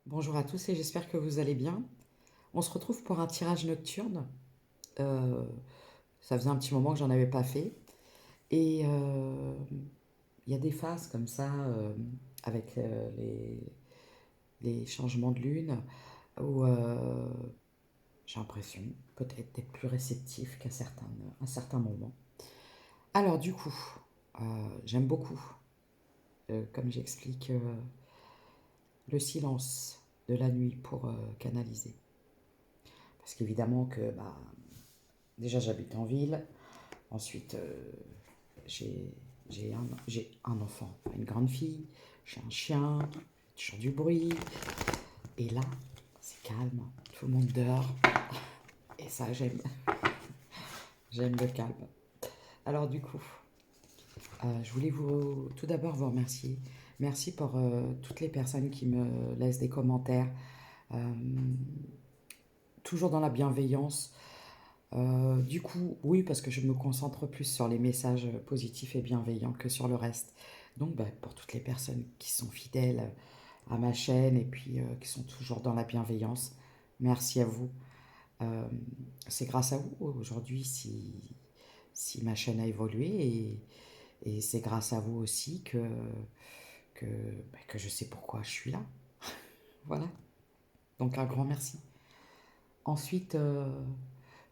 Bonjour à tous et j'espère que vous allez bien. On se retrouve pour un tirage nocturne. Euh, Ça faisait un petit moment que j'en avais pas fait. Et il y a des phases comme ça avec les changements de lune où j'ai l'impression peut-être d'être plus réceptif un certain moment. Alors du coup, j'aime beaucoup, comme j'explique, le silence de la nuit pour canaliser. Parce qu'évidemment que déjà j'habite en ville. Ensuite, j'ai j'ai un enfant, une grande fille, j'ai un chien, toujours du bruit. Et là, c'est calme, tout le monde dort. Et ça, j'aime le calme. Alors du coup, je voulais tout d'abord vous remercier. Merci pour toutes les personnes qui me laissent des commentaires, euh, toujours dans la bienveillance. Du coup, oui, parce que je me concentre plus sur les messages positifs et bienveillants que sur le reste. Donc, pour toutes les personnes qui sont fidèles à ma chaîne et puis qui sont toujours dans la bienveillance, merci à vous. Euh, c'est grâce à vous aujourd'hui si ma chaîne a évolué et c'est grâce à vous aussi que je sais pourquoi je suis là. Voilà. Donc, un grand merci. Ensuite,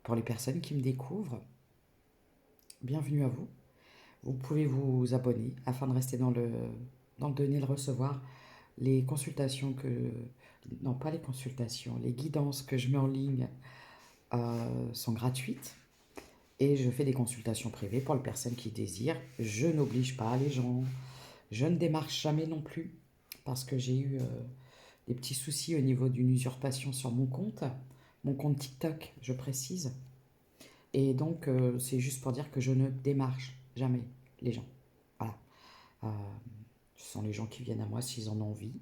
pour les personnes qui me découvrent, bienvenue à vous. Vous pouvez vous abonner afin de rester dans le donner et le recevoir. Les consultations que... Non, pas les consultations, les guidances que je mets en ligne sont gratuites. Et je fais des consultations privées pour les personnes qui désirent. Je n'oblige pas les gens. Je ne démarche jamais non plus. Parce que j'ai eu des petits soucis au niveau d'une usurpation sur mon compte. Mon compte TikTok, je précise. Et donc, c'est juste pour dire que je ne démarche jamais les gens. Voilà. Euh, Ce sont les gens qui viennent à moi s'ils en ont envie.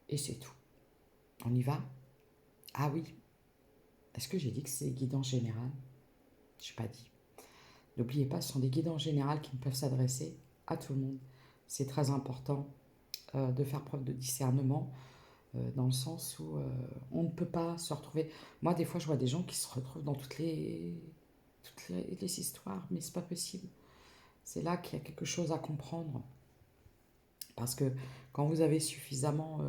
Et c'est tout. On y va? Ah oui. Est-ce que j'ai dit que c'est des guidances générales? Je n'ai pas dit. N'oubliez pas, ce sont des guidances générales qui ne peuvent s'adresser à tout le monde. C'est très important de faire preuve de discernement dans le sens où on ne peut pas se retrouver. Moi, des fois, je vois des gens qui se retrouvent dans toutes les histoires, mais c'est pas possible. C'est là qu'il y a quelque chose à comprendre. Parce que quand vous avez suffisamment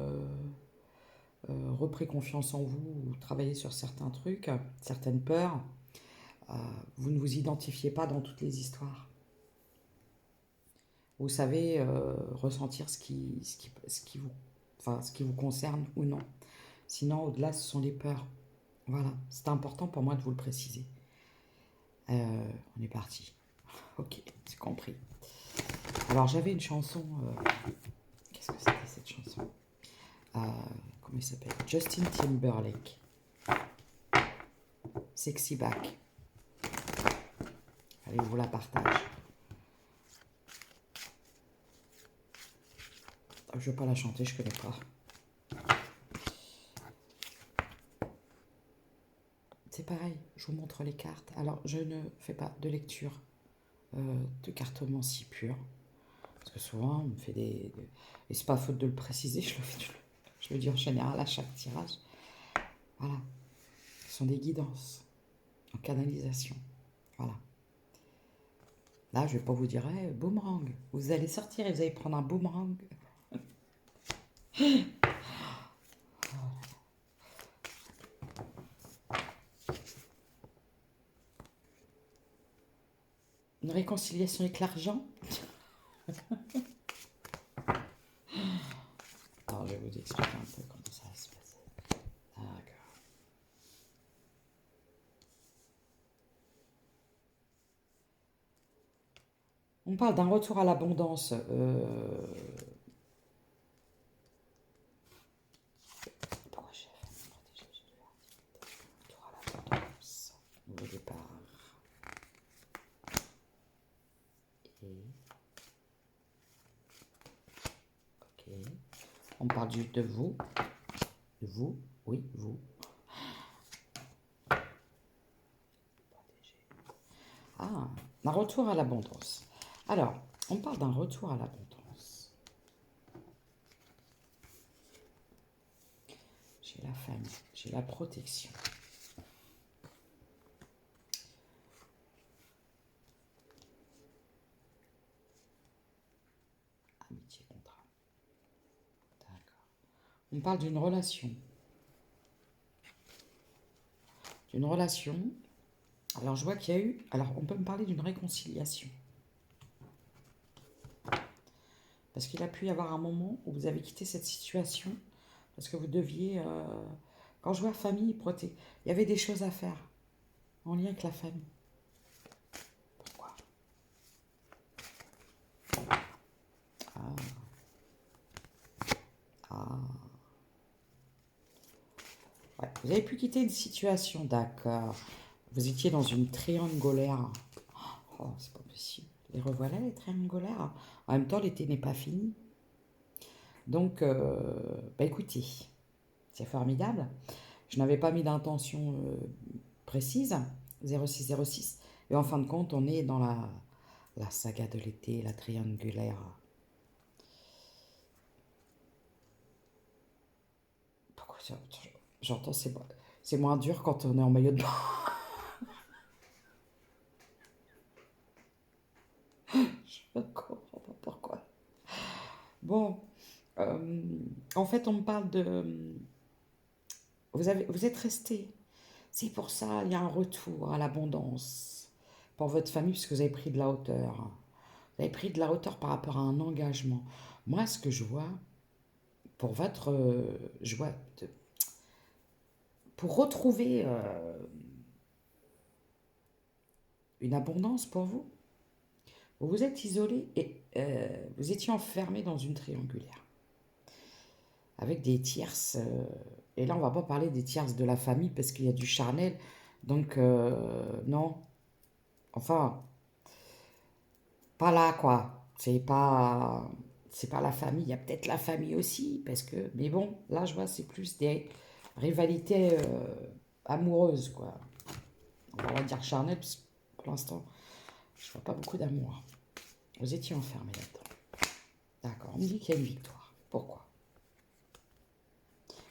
repris confiance en vous ou travaillé sur certains trucs, certaines peurs, euh, vous ne vous identifiez pas dans toutes les histoires. Vous savez ressentir ce qui vous concerne ou non. Sinon, au-delà, ce sont les peurs. Voilà, c'est important pour moi de vous le préciser. On est parti. Ok, c'est compris. Alors, j'avais une chanson. Qu'est-ce que c'était cette chanson? euh, Comment il s'appelle? Justin Timberlake. Sexy Back. Allez, je vous la partage. Je ne vais pas la chanter, je ne connais pas. C'est pareil, je vous montre les cartes. Alors, je ne fais pas de lecture de cartomancie pure. Parce que souvent, on me fait des... Et c'est pas faute de le préciser, je le dis en général à chaque tirage. Voilà. Ce sont des guidances en canalisation. Voilà. Là, je vais pas vous dire, hey, boomerang. Vous allez sortir et vous allez prendre un boomerang. Une réconciliation avec l'argent. Alors, je vais vous expliquer un peu comment ça va se passer. D'accord. On parle d'un retour à l'abondance. Pourquoi j'ai fait protéger retour à l'abondance. Nouveau départ. Et... Ok. On parle juste de vous. De vous. Oui, vous. Ah, un retour à l'abondance. Alors, on parle d'un retour à l'abondance. J'ai la famille, j'ai la protection. Amitié, contrat. D'accord. On parle d'une relation. D'une relation. Alors, je vois qu'il y a eu... Alors, on peut me parler d'une réconciliation. Parce qu'il a pu y avoir un moment où vous avez quitté cette situation parce que vous deviez... quand je vois famille, il y avait des choses à faire en lien avec la famille. Pourquoi? Ah. Ah. Ouais, vous avez pu quitter une situation, d'accord. Vous étiez dans une triangulaire. Oh, c'est pas possible. Les revoilà, les triangulaires. En même temps, l'été n'est pas fini. Donc, bah écoutez, c'est formidable. Je n'avais pas mis d'intention précise, 0606. Et en fin de compte, on est dans la saga de l'été, la triangulaire. Pourquoi j'entends c'est moins dur quand on est en maillot de bain. Je ne comprends pas pourquoi. Bon, en fait, on me parle de... Vous êtes resté. C'est pour ça, il y a un retour à l'abondance pour votre famille, puisque vous avez pris de la hauteur. Vous avez pris de la hauteur par rapport à un engagement. Moi, ce que je vois, pour votre... je vois... pour retrouver une abondance pour vous, vous vous êtes isolé et vous étiez enfermé dans une triangulaire avec des tierces. Et là, on va pas parler des tierces de la famille parce qu'il y a du charnel. Donc, non. Enfin, pas là, quoi. C'est pas la famille. Il y a peut-être la famille aussi, parce que... Mais bon, là, je vois, c'est plus des rivalités amoureuses, quoi. On va dire charnel, parce que pour l'instant, je vois pas beaucoup d'amour. Vous étiez enfermés là-dedans. D'accord, on me dit qu'il y a une victoire. Pourquoi?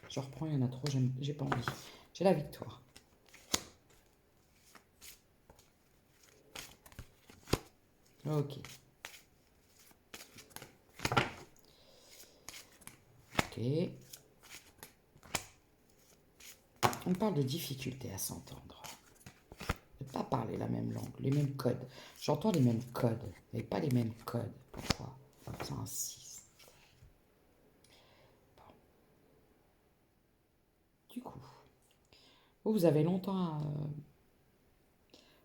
Je reprends, il y en a trop, j'ai pas envie. J'ai la victoire. Ok. Ok. On parle de difficulté à s'entendre. De ne pas parler la même langue, les mêmes codes. J'entends les mêmes codes, mais pas les mêmes codes. Pourquoi? Ça insiste. Bon. Du coup, vous avez longtemps...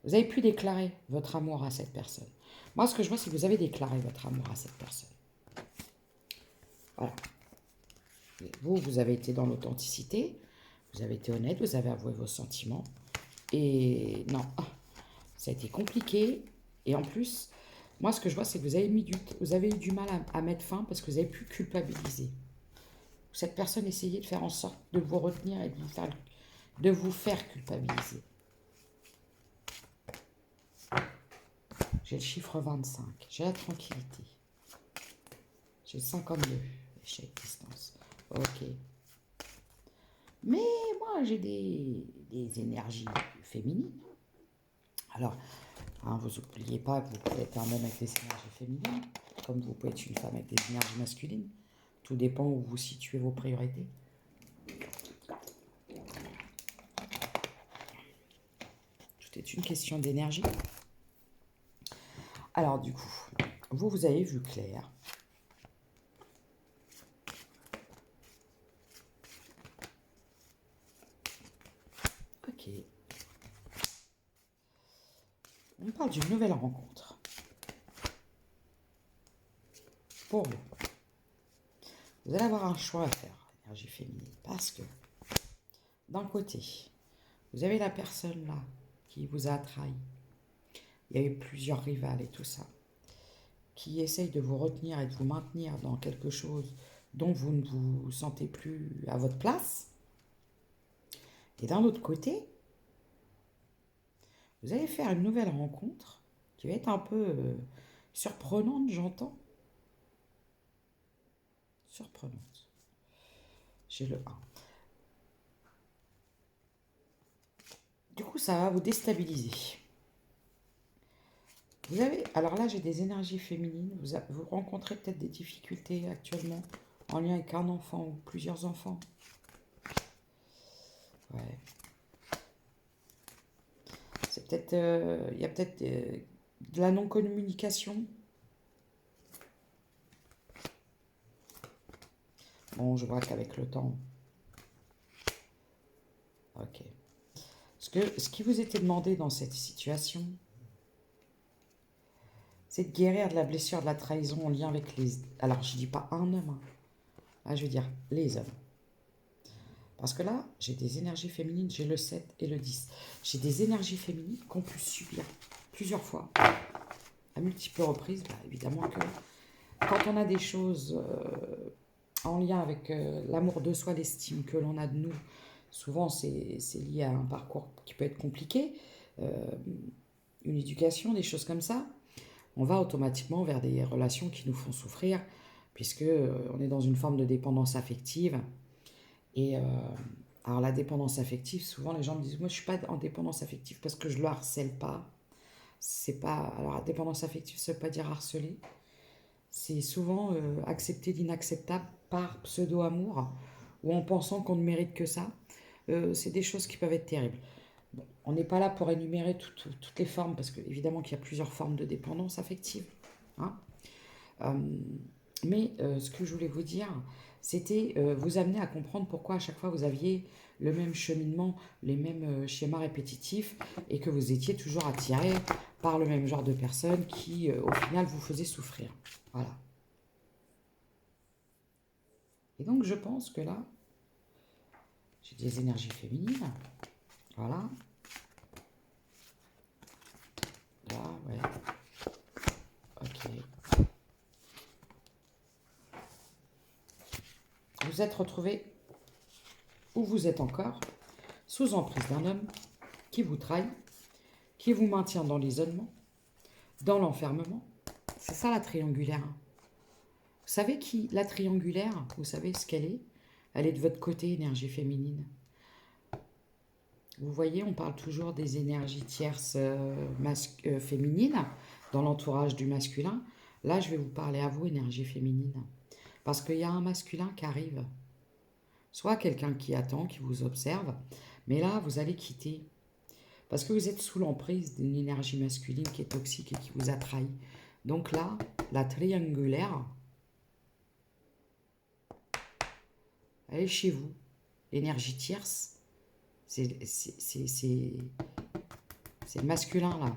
vous avez pu déclarer votre amour à cette personne. Moi, ce que je vois, c'est que vous avez déclaré votre amour à cette personne. Voilà. Vous avez été dans l'authenticité, vous avez été honnête, vous avez avoué vos sentiments. Et non, ça a été compliqué. Et en plus, moi, ce que je vois, c'est que vous avez eu du mal à mettre fin parce que vous avez pu culpabiliser. Cette personne essayait de faire en sorte de vous retenir et de vous faire culpabiliser. J'ai le chiffre 25, j'ai la tranquillité. J'ai le 52, échec, distance. Ok. Mais moi, j'ai des énergies féminines. Alors, hein, vous n'oubliez pas que vous pouvez être un homme avec des énergies féminines, comme vous pouvez être une femme avec des énergies masculines. Tout dépend où vous situez vos priorités. Tout est une question d'énergie. Alors, du coup, vous avez vu clair. Ok. On parle d'une nouvelle rencontre. Pour vous. Vous allez avoir un choix à faire, énergie féminine, parce que, d'un côté, vous avez la personne là qui vous a trahi. Il y a eu plusieurs rivales et tout ça, qui essayent de vous retenir et de vous maintenir dans quelque chose dont vous ne vous sentez plus à votre place. Et d'un autre côté, vous allez faire une nouvelle rencontre qui va être un peu surprenante, j'entends. Surprenante. J'ai le 1. Du coup, ça va vous déstabiliser. Vous avez, alors là, j'ai des énergies féminines. Vous rencontrez peut-être des difficultés actuellement en lien avec un enfant ou plusieurs enfants. Ouais. C'est peut-être, il y a peut-être de la non-communication. Bon, je vois qu'avec le temps. Ok. Ce qui vous était demandé dans cette situation, c'est de guérir de la blessure de la trahison en lien avec les... Alors, je dis pas un homme, hein. Là, je veux dire les hommes. Parce que là, j'ai des énergies féminines, j'ai le 7 et le 10. J'ai des énergies féminines qu'on peut subir plusieurs fois, à multiples reprises. Bah, évidemment que quand on a des choses en lien avec l'amour de soi, l'estime que l'on a de nous, souvent c'est lié à un parcours qui peut être compliqué, euh, une éducation, des choses comme ça. On va automatiquement vers des relations qui nous font souffrir, puisque on est dans une forme de dépendance affective. Et alors la dépendance affective, souvent les gens me disent, moi je suis pas en dépendance affective parce que je le harcèle pas. C'est pas, alors la dépendance affective, ça veut pas dire harceler. C'est souvent accepter l'inacceptable par pseudo-amour ou en pensant qu'on ne mérite que ça. C'est des choses qui peuvent être terribles. Bon, on n'est pas là pour énumérer toutes les formes parce que évidemment qu'il y a plusieurs formes de dépendance affective, hein. Euh, mais ce que je voulais vous dire, c'était vous amener à comprendre pourquoi à chaque fois vous aviez le même cheminement, les mêmes schémas répétitifs et que vous étiez toujours attiré par le même genre de personnes qui, au final, vous faisaient souffrir. Voilà. Et donc, je pense que là, j'ai des énergies féminines. Voilà. Là, ouais. Ok. Vous êtes retrouvé, ou vous êtes encore, sous emprise d'un homme qui vous trahit, qui vous maintient dans l'isolement, dans l'enfermement. C'est ça la triangulaire. Vous savez qui, la triangulaire, vous savez ce qu'elle est? Elle est de votre côté, énergie féminine. Vous voyez, on parle toujours des énergies tierces féminines dans l'entourage du masculin. Là, je vais vous parler à vous, énergie féminine. Parce qu'il y a un masculin qui arrive. Soit quelqu'un qui attend, qui vous observe. Mais là, vous allez quitter. Parce que vous êtes sous l'emprise d'une énergie masculine qui est toxique et qui vous a trahi. Donc là, la triangulaire, elle est chez vous. L'énergie tierce, c'est le masculin là.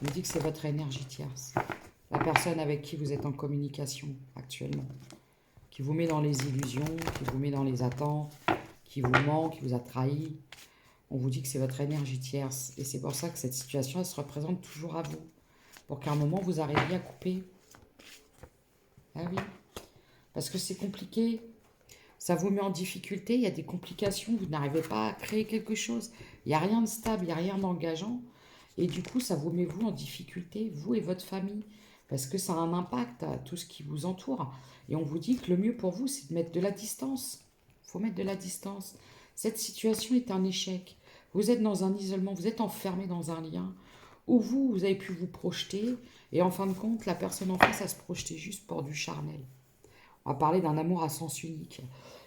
On me dit que c'est votre énergie tierce. La personne avec qui vous êtes en communication actuellement. Qui vous met dans les illusions, qui vous met dans les attentes, qui vous ment, qui vous a trahi. On vous dit que c'est votre énergie tierce. Et c'est pour ça que cette situation, elle se représente toujours à vous. Pour qu'à un moment, vous arriviez à couper. Ah oui. Parce que c'est compliqué. Ça vous met en difficulté, il y a des complications, vous n'arrivez pas à créer quelque chose. Il n'y a rien de stable, il n'y a rien d'engageant. Et du coup, ça vous met vous en difficulté, vous et votre famille. Parce que ça a un impact à tout ce qui vous entoure. Et on vous dit que le mieux pour vous, c'est de mettre de la distance. Il faut mettre de la distance. Cette situation est un échec. Vous êtes dans un isolement, vous êtes enfermé dans un lien où vous avez pu vous projeter. Et en fin de compte, la personne en face a se projeté juste pour du charnel. On va parler d'un amour à sens unique.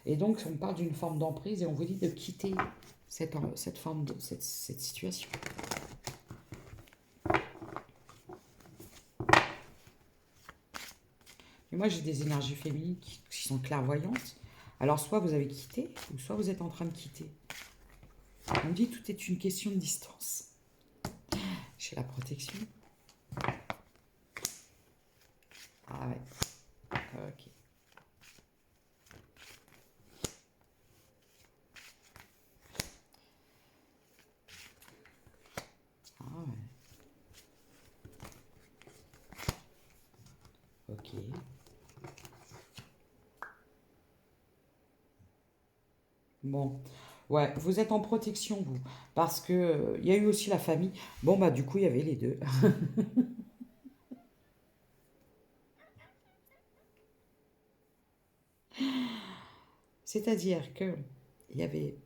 Et donc, on parle d'une forme d'emprise et on vous dit de quitter cette forme de cette situation. Et moi, j'ai des énergies féminines qui sont clairvoyantes. Alors, soit vous avez quitté, ou soit vous êtes en train de quitter. On me dit tout est une question de distance. Chez la protection. Ah ouais. Ok. Ah ouais. Ok. Bon. Ouais, vous êtes en protection, vous. Parce que il y a eu aussi la famille. Bon, bah, du coup, il y avait les deux. C'est-à-dire que il y avait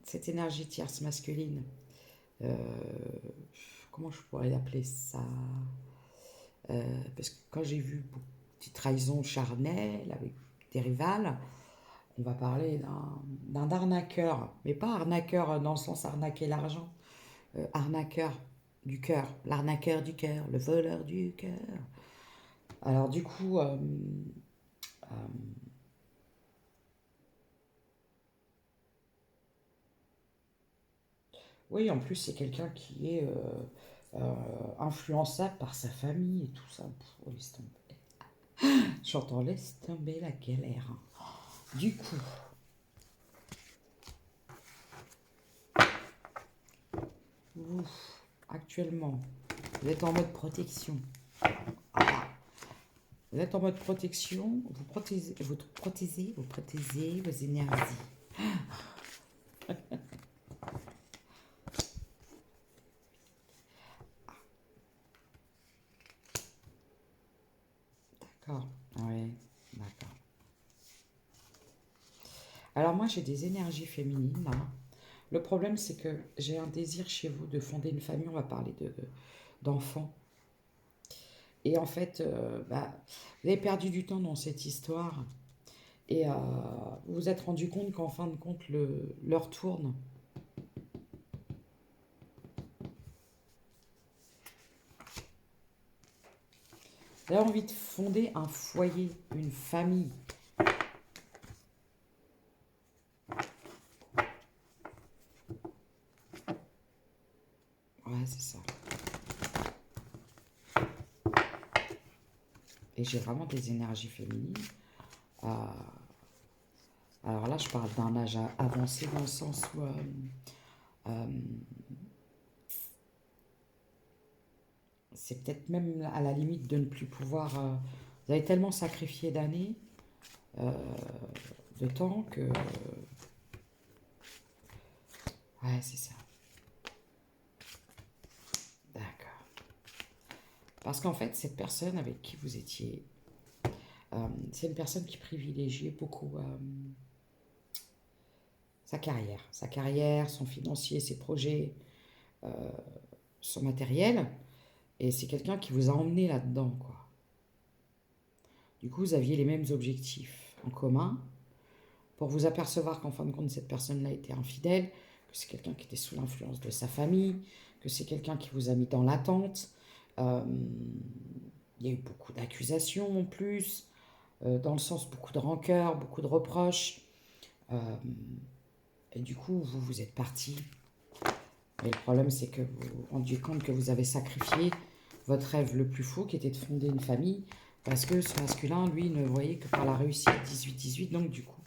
cette énergie tierce masculine. euh, Comment je pourrais l'appeler ça? Parce que quand j'ai vu beaucoup de trahisons charnelles avec des rivales, on va parler d'un arnaqueur, mais pas arnaqueur dans le sens arnaquer l'argent, arnaqueur du cœur, l'arnaqueur du cœur, le voleur du cœur. Alors du coup, euh, oui, en plus c'est quelqu'un qui est influençable par sa famille et tout ça. Pff, oh, laisse tomber. J'entends laisse tomber la galère. Du coup, vous, actuellement, vous êtes en mode protection. Ah, vous êtes en mode protection, vous protégez vos énergies. D'accord, oui, d'accord. Alors moi j'ai des énergies féminines là. Le problème c'est que j'ai un désir chez vous de fonder une famille, on va parler d'enfants. Et en fait, vous avez perdu du temps dans cette histoire et vous vous êtes rendu compte qu'en fin de compte l'heure tourne. Vous avez envie de fonder un foyer, une famille. Ouais, c'est ça. Et j'ai vraiment des énergies féminines. Euh, alors là, je parle d'un âge avancé dans le sens où euh, c'est peut-être même à la limite de ne plus pouvoir. Vous avez tellement sacrifié d'années, euh, de temps que. Ouais, c'est ça. D'accord. Parce qu'en fait, cette personne avec qui vous étiez, c'est une personne qui privilégiait beaucoup sa carrière, son financier, ses projets, euh, son matériel. Et c'est quelqu'un qui vous a emmené là-dedans, quoi. Du coup, vous aviez les mêmes objectifs en commun pour vous apercevoir qu'en fin de compte, cette personne-là était infidèle, que c'est quelqu'un qui était sous l'influence de sa famille, que c'est quelqu'un qui vous a mis dans l'attente. Euh, il y a eu beaucoup d'accusations en plus, dans le sens beaucoup de rancœur, beaucoup de reproches. Euh, et du coup, vous vous êtes parti. Et le problème, c'est que vous vous rendiez compte que vous avez sacrifié votre rêve le plus fou, qui était de fonder une famille, parce que ce masculin, lui, ne voyait que par la réussite 18-18, donc du coup,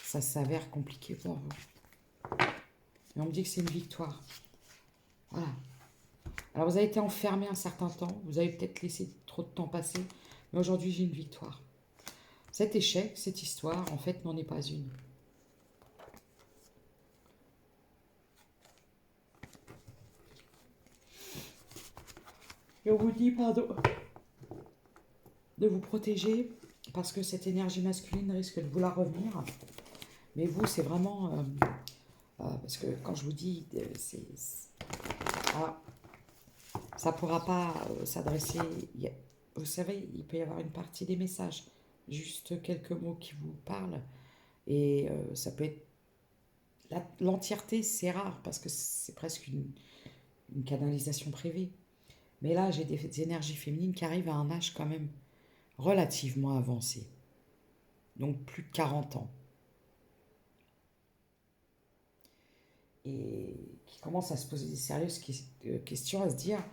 ça s'avère compliqué pour vous. Et on me dit que c'est une victoire. Voilà. Alors vous avez été enfermé un certain temps, vous avez peut-être laissé trop de temps passer, mais aujourd'hui j'ai une victoire. Cet échec, cette histoire, en fait, n'en est pas une. Et on vous dit, pardon, de vous protéger, parce que cette énergie masculine risque de vouloir revenir. Mais vous, c'est vraiment... parce que quand je vous dis, ah, ça ne pourra pas s'adresser... Vous savez, il peut y avoir une partie des messages, juste quelques mots qui vous parlent, et ça peut être... L'entièreté, c'est rare, parce que c'est presque une canalisation privée. Mais là, j'ai des énergies féminines qui arrivent à un âge quand même relativement avancé. Donc plus de 40 ans. Et qui commencent à se poser des sérieuses questions, à se dire,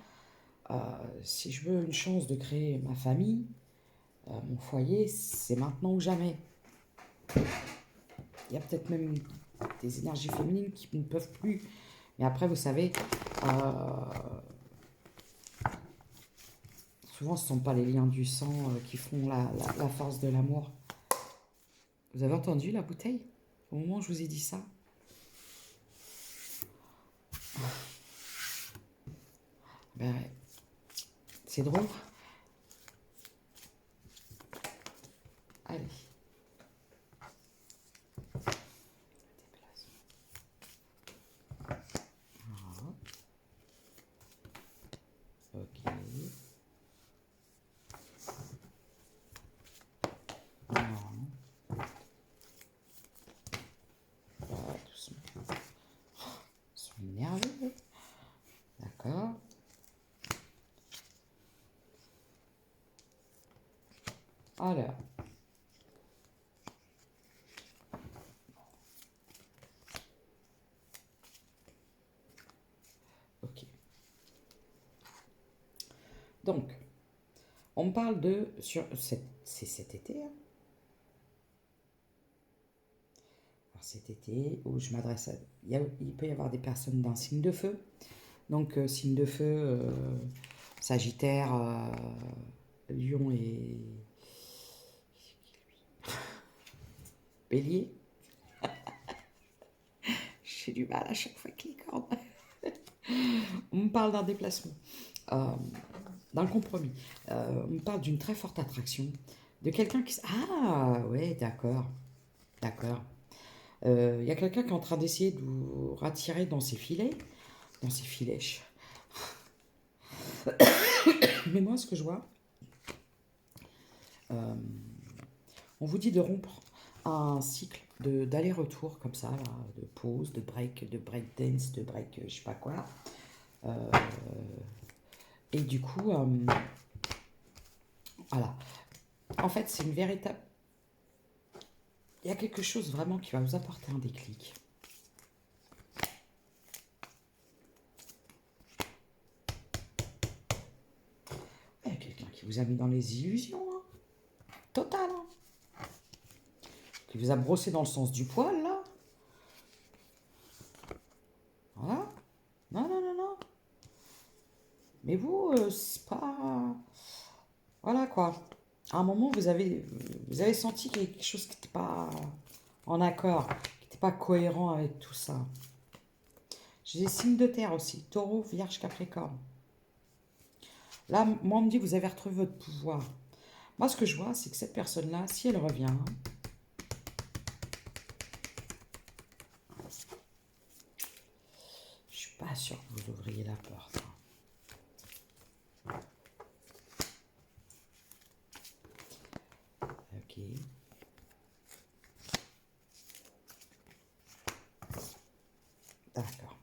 euh, si je veux une chance de créer ma famille, mon foyer, c'est maintenant ou jamais. Il y a peut-être même des énergies féminines qui ne peuvent plus. Mais après, vous savez, souvent ce ne sont pas les liens du sang qui font la force de l'amour. Vous avez entendu la bouteille au moment où je vous ai dit ça? Ben, c'est drôle. Allez. Ok. Non. Voilà, doucement. Ils sont énervés. D'accord. Alors. Ok. Donc, on me parle de... C'est cet été, hein. Alors, cet été, où je m'adresse à... Il peut y avoir des personnes d'un signe de feu. Donc, signe de feu, Sagittaire, Lion et Bélier. J'ai du mal à chaque fois que les cordes. On me parle d'un déplacement, euh, d'un compromis. On me parle d'une très forte attraction, de quelqu'un qui... Ah, ouais, d'accord, d'accord. Il y a quelqu'un qui est en train d'essayer de vous rattirer dans ses filets, dans ses filèches. Mais moi, ce que je vois, euh, on vous dit de rompre un cycle d'aller-retour comme ça, là, de pause, de break dance, de break je sais pas quoi. Et du coup, voilà. En fait, c'est une véritable... Il y a quelque chose vraiment qui va vous apporter un déclic. Il y a quelqu'un qui vous a mis dans les illusions, hein. Total, hein. Qui vous a brossé dans le sens du poil, là. Voilà. Non, non, non, non. Mais vous, c'est pas... Voilà, quoi. À un moment, vous avez senti quelque chose qui n'était pas en accord, qui n'était pas cohérent avec tout ça. J'ai des signes de terre aussi. Taureau, Vierge, Capricorne. Là, moi, on me dit que vous avez retrouvé votre pouvoir. Moi, ce que je vois, c'est que cette personne-là, si elle revient, je suis pas sûre que vous ouvriez la porte, hein. Ok. D'accord.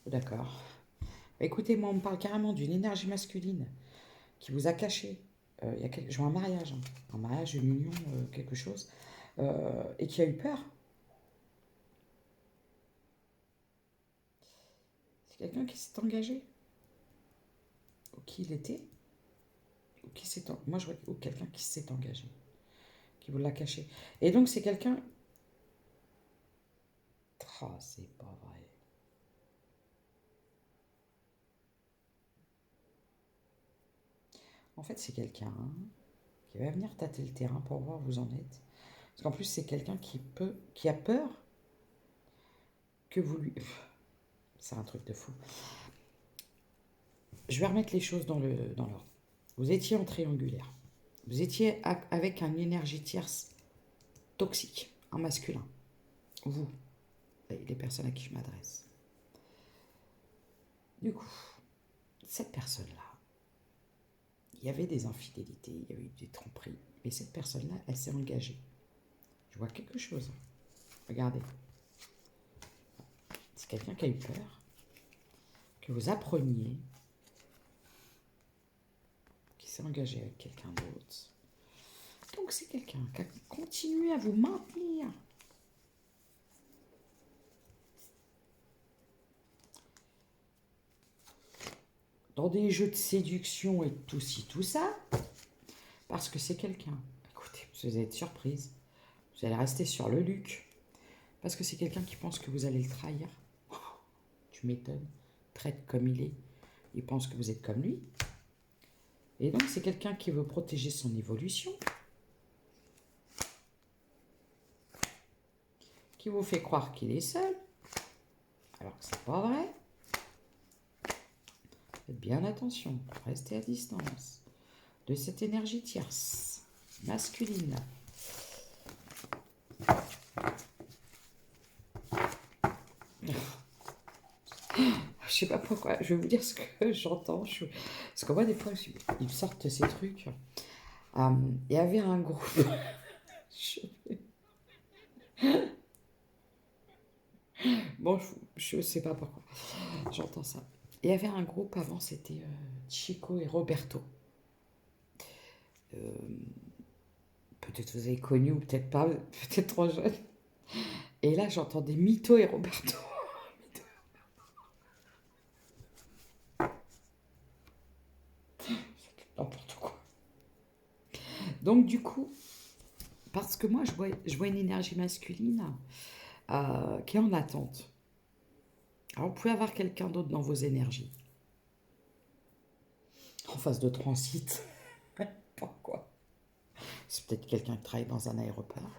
D'accord. Écoutez, moi, on me parle carrément d'une énergie masculine qui vous a caché. Je vois un mariage, hein. Un mariage, une union, quelque chose, et qui a eu peur. C'est quelqu'un qui s'est engagé, ou qui l'était, ou qui s'est... Moi, je vois ou quelqu'un qui s'est engagé, qui vous l'a caché. Et donc, c'est quelqu'un... Ah, c'est pas vrai. En fait, c'est quelqu'un qui va venir tâter le terrain pour voir où vous en êtes. Parce qu'en plus, c'est quelqu'un qui a peur que vous lui... C'est un truc de fou. Je vais remettre les choses dans l'ordre. Vous étiez en triangulaire. Vous étiez avec un énergie tierce toxique, un masculin. Vous, les personnes à qui je m'adresse. Du coup, cette personne-là, il y avait des infidélités, il y avait eu des tromperies. Mais cette personne-là, elle s'est engagée. Je vois quelque chose. Regardez. C'est quelqu'un qui a eu peur que vous appreniez, qui s'est engagé avec quelqu'un d'autre. Donc c'est quelqu'un qui a continué à vous maintenir dans des jeux de séduction et tout ci, tout ça, parce que c'est quelqu'un. Écoutez, vous allez être surprise. Vous allez rester sur le Luc, parce que c'est quelqu'un qui pense que vous allez le trahir. Tu m'étonnes. Traite comme il est. Il pense que vous êtes comme lui. Et donc, c'est quelqu'un qui veut protéger son évolution, qui vous fait croire qu'il est seul, Alors que c'est pas vrai. Faites bien attention, restez à distance de cette énergie tierce, masculine. Je sais pas pourquoi, je vais vous dire ce que j'entends. Parce que moi, des fois, ils me sortent ces trucs. Il y avait un groupe. Je- Bon, je sais pas pourquoi. J'entends ça. Il y avait un groupe avant, c'était Chico et Roberto. Euh, Peut-être vous avez connu ou peut-être pas, peut-être trop jeune. Et là, j'entendais Mito et Roberto. N'importe quoi. Donc, du coup, parce que moi, je vois une énergie masculine qui est en attente. Alors, vous pouvez avoir quelqu'un d'autre dans vos énergies, en phase de transit. Pourquoi? C'est peut-être quelqu'un qui travaille dans un aéroport.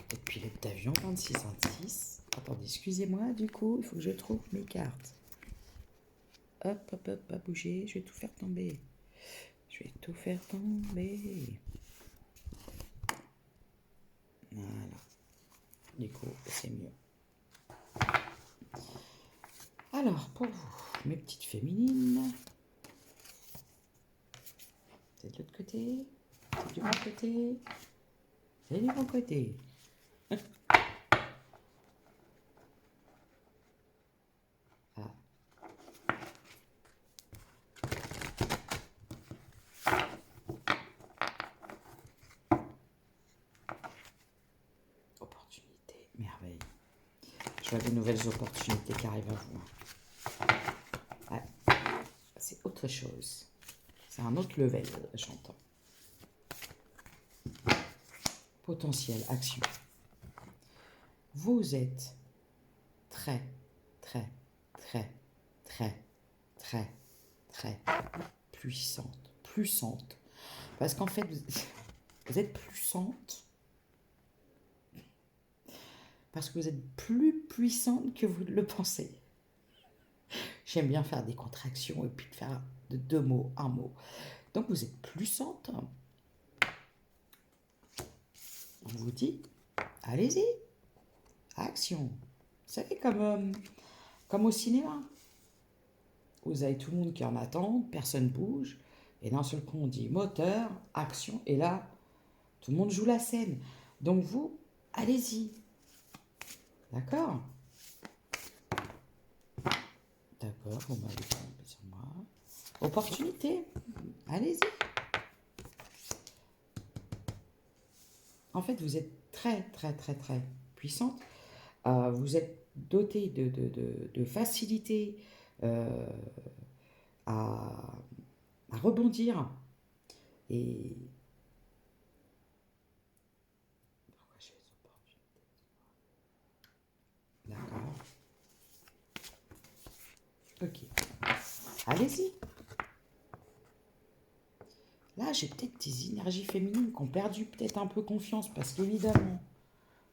Peut-être pilote d'avion 2626. Attendez, excusez-moi, du coup, il faut que je trouve mes cartes. Hop, hop, hop, pas bouger, je vais tout faire tomber. Je vais tout faire tomber. Voilà. Du coup, c'est mieux. Alors, pour vous, mes petites féminines. C'est de l'autre côté. C'est du bon côté. C'est du bon côté. Ah. Opportunité, merveille. Je vois de nouvelles opportunités qui arrivent à vous. Ouais. C'est autre chose. C'est un autre level, j'entends. Potentiel, action. Vous êtes très, très, très, très, très, très puissante. Parce qu'en fait, vous êtes puissante parce que vous êtes plus puissante que vous le pensez. J'aime bien faire des contractions et puis faire de 2 mots, un mot. Donc vous êtes puissante. On vous dit, allez-y, action. Vous savez, comme au cinéma. Vous avez tout le monde qui est en attente, personne bouge. Et d'un seul coup, on dit moteur, action. Et là, tout le monde joue la scène. Donc vous, allez-y. D'accord? D'accord, vous m'avez trompé sur moi. Opportunité, allez-y. En fait, vous êtes très, très, très, très puissante. Vous êtes doté de facilité euh, à, à rebondir. Et pourquoi j'ai les opportunités? D'accord. Ok. Allez-y. Là, j'ai peut-être des énergies féminines qui ont perdu peut-être un peu confiance parce qu'évidemment,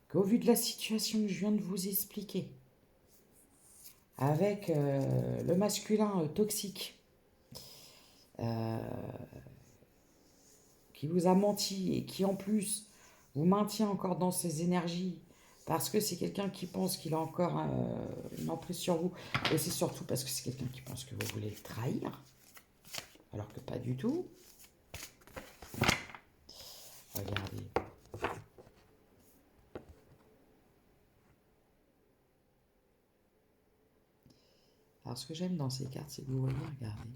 qu'au vu de la situation que je viens de vous expliquer, avec le masculin toxique euh, qui vous a menti et qui en plus vous maintient encore dans ses énergies parce que c'est quelqu'un qui pense qu'il a encore une emprise sur vous et c'est surtout parce que c'est quelqu'un qui pense que vous voulez le trahir alors que pas du tout. Regardez. Alors ce que j'aime dans ces cartes, c'est que vous voyez, regardez,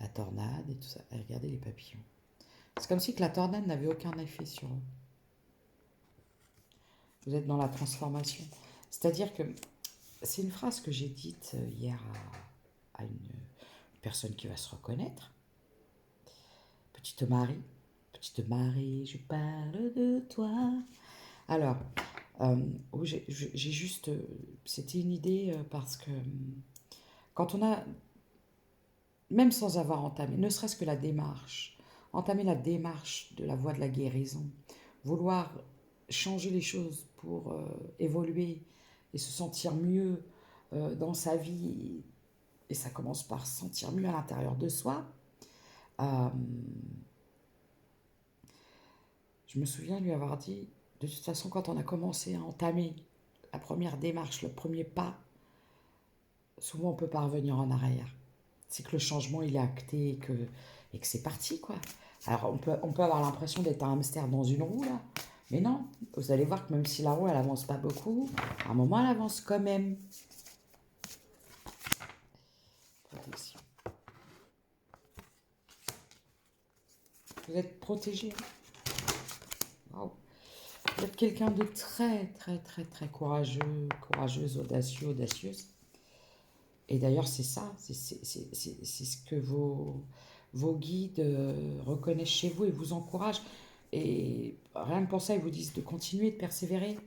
la tornade et tout ça, et regardez les papillons. C'est comme si que la tornade n'avait aucun effet sur eux. Vous êtes dans la transformation. C'est-à-dire que c'est une phrase que j'ai dite hier à une personne qui va se reconnaître. Petite Marie, je parle de toi. Alors, j'ai juste, c'était une idée parce que quand on a, même sans avoir entamé, ne serait-ce que la démarche, entamer la démarche de la voie de la guérison, vouloir changer les choses pour évoluer et se sentir mieux dans sa vie, et ça commence par se sentir mieux à l'intérieur de soi. Euh, je me souviens lui avoir dit, de toute façon, quand on a commencé à entamer la première démarche, le premier pas, souvent on peut pas revenir en arrière. C'est que le changement il est acté et que c'est parti quoi. Alors on peut avoir l'impression d'être un hamster dans une roue là, mais non, vous allez voir que même si la roue elle avance pas beaucoup, à un moment elle avance quand même. Protection. Vous êtes protégé. Wow. Vous êtes quelqu'un de très très très très courageux, courageuse, audacieux, audacieuse. Et d'ailleurs c'est ça, c'est ce que vos guides reconnaissent chez vous et vous encouragent. Et rien que pour ça, ils vous disent de continuer, de persévérer.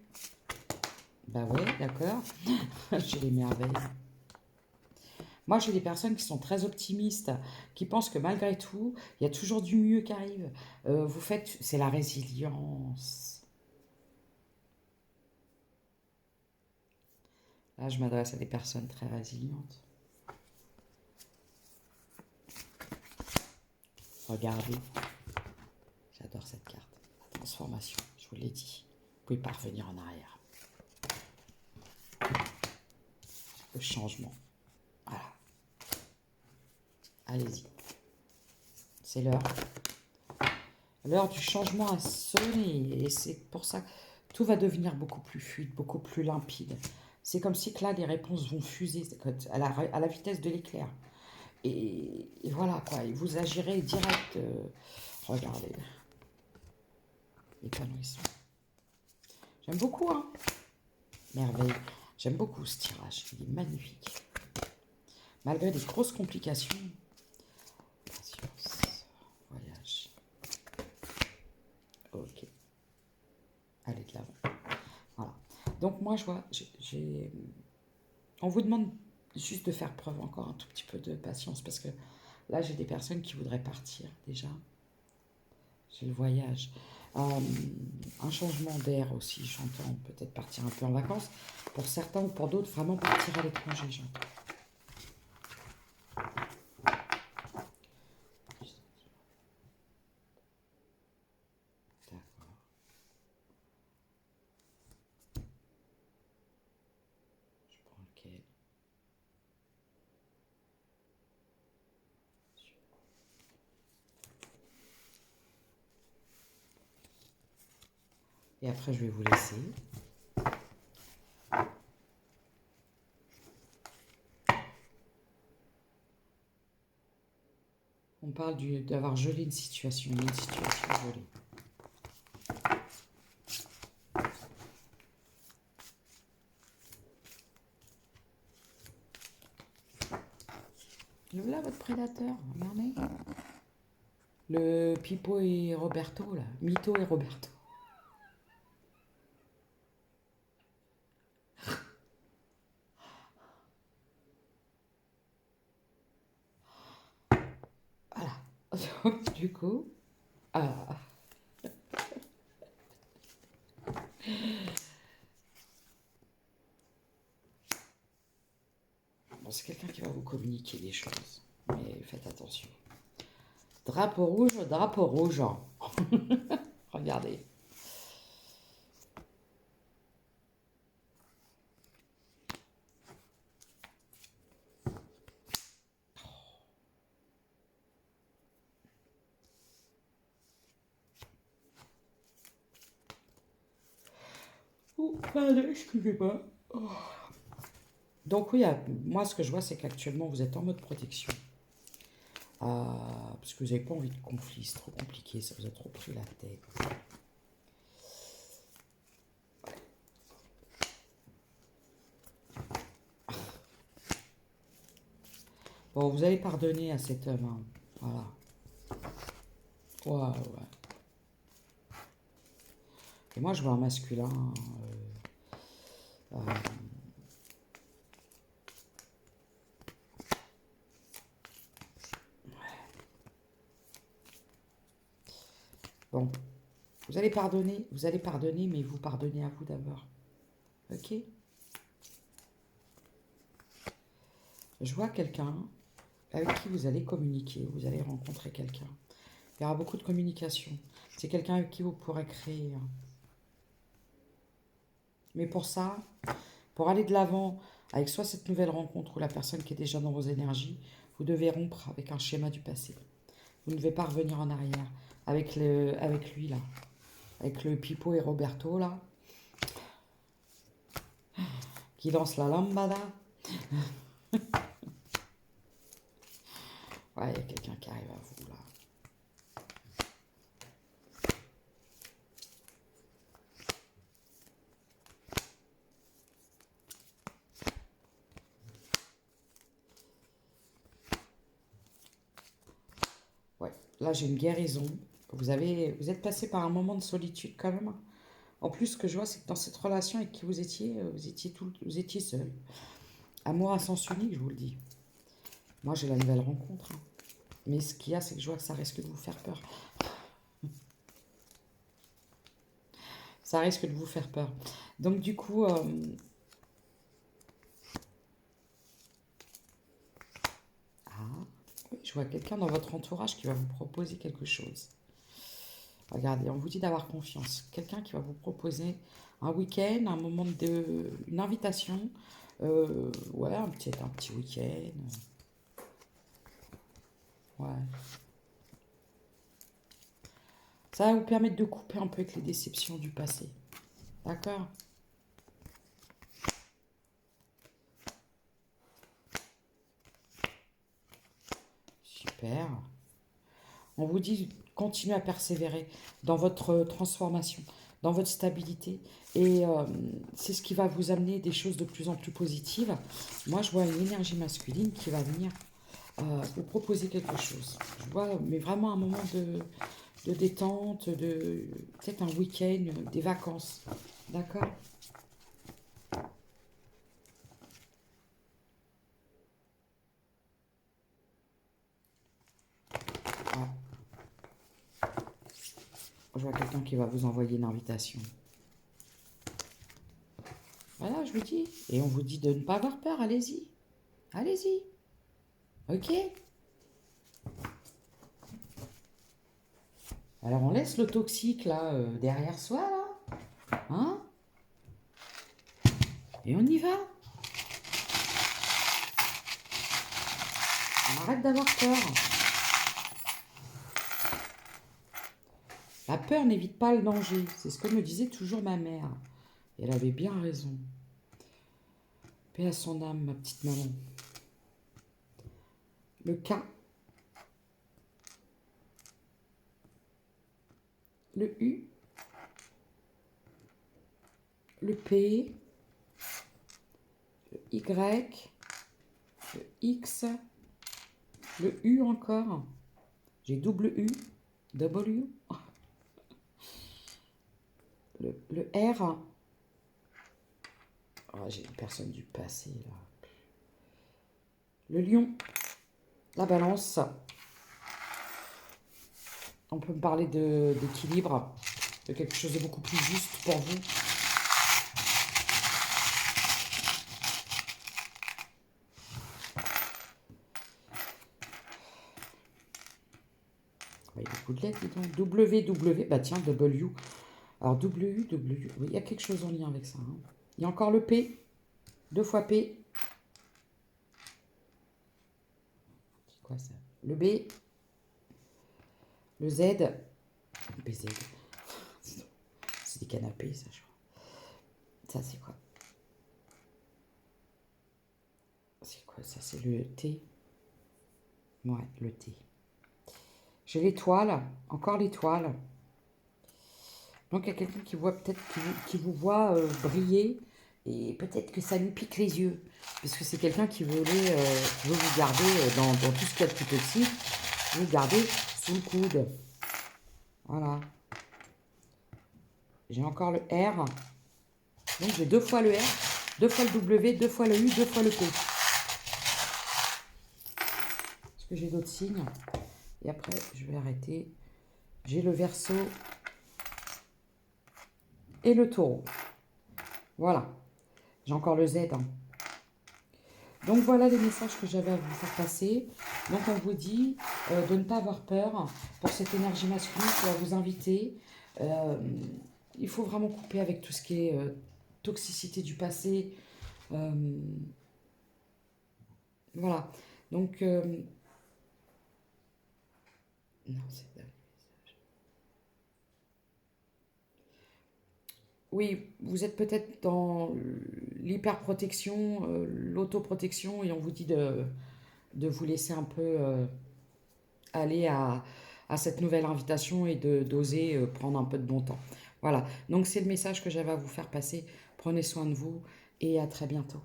Bah ouais, d'accord. J'ai les merveilles. Moi, j'ai des personnes qui sont très optimistes, qui pensent que malgré tout, il y a toujours du mieux qui arrive. Vous faites, c'est la résilience. Là, je m'adresse à des personnes très résilientes. Regardez, j'adore cette carte. La transformation, je vous l'ai dit. Vous pouvez pas revenir en arrière. Le changement. Voilà. Allez-y. C'est l'heure. L'heure du changement a sonné. Et c'est pour ça que tout va devenir beaucoup plus fluide, beaucoup plus limpide. C'est comme si que là, les réponses vont fuser à la vitesse de l'éclair. Et voilà, quoi. Et vous agirez direct. Regardez. Épanouissement. J'aime beaucoup, hein. Merveille. J'aime beaucoup ce tirage. Il est magnifique. Malgré des grosses complications. Patience. Voyage. Ok. Allez de l'avant. Voilà. Donc moi, je vois, on vous demande juste de faire preuve encore un tout petit peu de patience parce que là, j'ai des personnes qui voudraient partir déjà. J'ai le voyage. Un changement d'air aussi, j'entends peut-être partir un peu en vacances. Pour certains ou pour d'autres, vraiment partir à l'étranger, j'entends. D'accord. Je prends lequel. Et après, je vais vous laisser. On parle d'avoir gelé une situation gelée. Le voilà votre prédateur, regardez. Le Pipo et Roberto, là. Mito et Roberto. Voilà. Donc, du coup, ah, bon, c'est quelqu'un qui va vous communiquer des choses. Mais faites attention. Drapeau rouge, drapeau rouge. Regardez. Oh, pardon, excusez-moi. Oh. Donc oui, moi ce que je vois, c'est qu'actuellement vous êtes en mode protection. Parce que vous n'avez pas envie de conflit, c'est trop compliqué, ça vous a trop pris la tête. Bon, vous allez pardonner à cet homme, hein. Voilà. Ouais, ouais. Et moi, je vois un masculin. Euh, bon, vous allez pardonner, mais vous pardonnez à vous d'abord. Ok? Je vois quelqu'un avec qui vous allez communiquer, vous allez rencontrer quelqu'un. Il y aura beaucoup de communication. C'est quelqu'un avec qui vous pourrez créer. Mais pour ça, pour aller de l'avant avec soit cette nouvelle rencontre ou la personne qui est déjà dans vos énergies, vous devez rompre avec un schéma du passé. Vous ne devez pas revenir en arrière avec lui là, avec le Pipo et Roberto là, qui dansent la lambada. Ouais, il y a quelqu'un qui arrive à vous là. Ouais, là j'ai une guérison. Vous êtes passé par un moment de solitude quand même. En plus, ce que je vois, c'est que dans cette relation avec qui vous étiez seul. Amour à sens unique, je vous le dis. Moi, j'ai la nouvelle rencontre, hein. Mais ce qu'il y a, c'est que je vois que ça risque de vous faire peur. Ça risque de vous faire peur. Donc, du coup, oui, je vois quelqu'un dans votre entourage qui va vous proposer quelque chose. Regardez, on vous dit d'avoir confiance. Quelqu'un qui va vous proposer un week-end, une invitation. Ouais, un petit week-end. Ouais. Ça va vous permettre de couper un peu avec les déceptions du passé. D'accord? Super. On vous dit continuez à persévérer dans votre transformation, dans votre stabilité. Et c'est ce qui va vous amener des choses de plus en plus positives. Moi, je vois une énergie masculine qui va venir vous proposer quelque chose. Je vois, mais vraiment un moment de détente, peut-être un week-end, des vacances. D'accord? Ouais. Je vois quelqu'un qui va vous envoyer une invitation. Voilà, je vous dis. Et on vous dit de ne pas avoir peur, allez-y. Allez-y. Ok? Alors on laisse le toxique là derrière soi là. Hein? Et on y va. On arrête d'avoir peur. La peur n'évite pas le danger. C'est ce que me disait toujours ma mère. Et elle avait bien raison. Paix à son âme, ma petite maman. Le K. Le U. Le P. Le Y. Le X. Le U encore. J'ai double U. W. Le R. Oh, j'ai une personne du passé là. Le lion. La balance. On peut me parler d'équilibre, de quelque chose de beaucoup plus juste pour vous. Il y a beaucoup de lettres, dis donc. WW, bah tiens, W. Alors W, W, oui, il y a quelque chose en lien avec ça, hein. Il y a encore le P, 2 fois P. C'est quoi ça? Le B, le Z, BZ. C'est des canapés, ça, je crois. Ça, c'est quoi? C'est quoi ça? C'est le T. Ouais, le T. J'ai l'étoile, encore l'étoile. Donc il y a quelqu'un qui voit peut-être qui vous voit briller et peut-être que ça lui pique les yeux. Parce que c'est quelqu'un qui veut vous garder dans tout ce qu'il y a de plus petit, vous garder sous le coude. Voilà. J'ai encore le R. Donc j'ai 2 fois le R, 2 fois le W, 2 fois le U, 2 fois le P. Est-ce que j'ai d'autres signes? Et après, je vais arrêter. J'ai le Verseau et le Taureau. Voilà. J'ai encore le Z, hein. Donc voilà les messages que j'avais à vous faire passer. Donc on vous dit de ne pas avoir peur pour cette énergie masculine qui va vous inviter. Euh, il faut vraiment couper avec tout ce qui est toxicité du passé. Euh, voilà. Donc, non, c'est oui, vous êtes peut-être dans l'hyperprotection, l'autoprotection, et on vous dit de vous laisser un peu aller à cette nouvelle invitation et d'oser prendre un peu de bon temps. Voilà, donc c'est le message que j'avais à vous faire passer. Prenez soin de vous et à très bientôt.